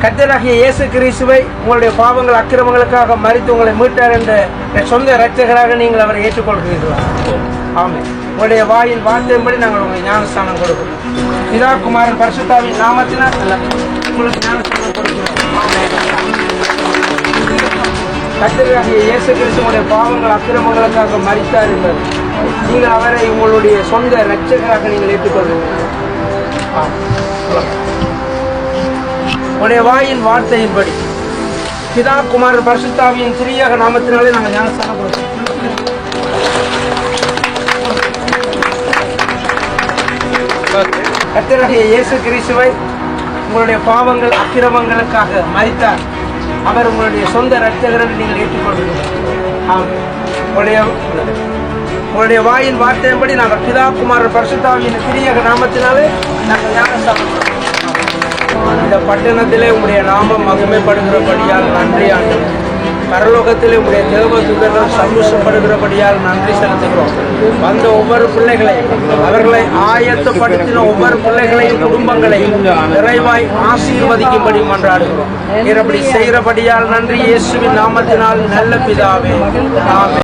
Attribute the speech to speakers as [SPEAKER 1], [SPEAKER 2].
[SPEAKER 1] கர்த்தராகிய இயேசு கிறிஸ்துவை உங்களுடைய பாவங்கள் அக்கிரமங்களுக்காக மரித்து உங்களை மீட்டார் என்ற சொந்த இரட்சகராக நீங்கள் அவரை ஏற்றுக்கொள்கிறீர்களா? ஆமென். உங்களுடைய வாயின் வார்த்தையின்படி நாங்கள் உங்களுக்கு ஞானஸ்தானம் கொடுக்கிறோம். பிதா குமாரன் பரிசுத்தாவின் நாமத்தினால் உங்களுக்கு ஞானஸ்தானம் கொடுக்கிறோம். கர்த்தராகிய இயேசு கிறிஸ்து உங்களுடைய பாவங்கள் அக்கிரமங்களுக்காக மரித்தார் என்பது நீங்கள் அவரை உங்களுடைய சொந்த இரட்சகராக நீங்கள் ஏற்றுக்கொள்கிறீர்கள். உடைய வாயின் வார்த்தையின்படி பிதா குமாரன் பரிசுத்தாவியின் திரியாக நாமத்தினாலே நாங்கள் ஞானஸ்தானம் கொடுக்கிறோம். கர்த்தராகிய இயேசு கிறிஸ்துவை உங்களுடைய பாவங்கள் அக்கிரமங்களுக்காக மரித்தார். அவர் உங்களுடைய சொந்த இரட்சகரை நீங்கள் ஏற்றுக்கொள்கிறீர்கள். உங்களுடைய வாயின் வார்த்தையின்படி நாங்கள் பிதா குமாரன் பரிசுத்தாவியின் திரியாக நாமத்தினாலே நாங்கள் ஞானஸ்தானம் கொடுக்கிறோம். இந்த பட்டணத்திலே உங்களுடைய நாமம் மகிமைப்படுகிறபடியால் நன்றி ஆண்டவரே. பரலோகத்திலே உங்களுடைய தேவதூதர்கள் சந்தோஷப்படுகிறபடியால் நன்றி செலுத்துகிறோம். வந்த ஒவ்வொரு பிள்ளைகளையும் அவர்களை ஆயத்தப்படுத்தின ஒவ்வொரு பிள்ளைகளையும் குடும்பங்களையும் நிறைவாய் ஆசீர்வதிக்கும்படி மன்றாடுகிறோம். அப்படி செய்கிறபடியால் நன்றி. இயேசுவின் நாமத்தினால் நல்ல பிதாவே, ஆமென்.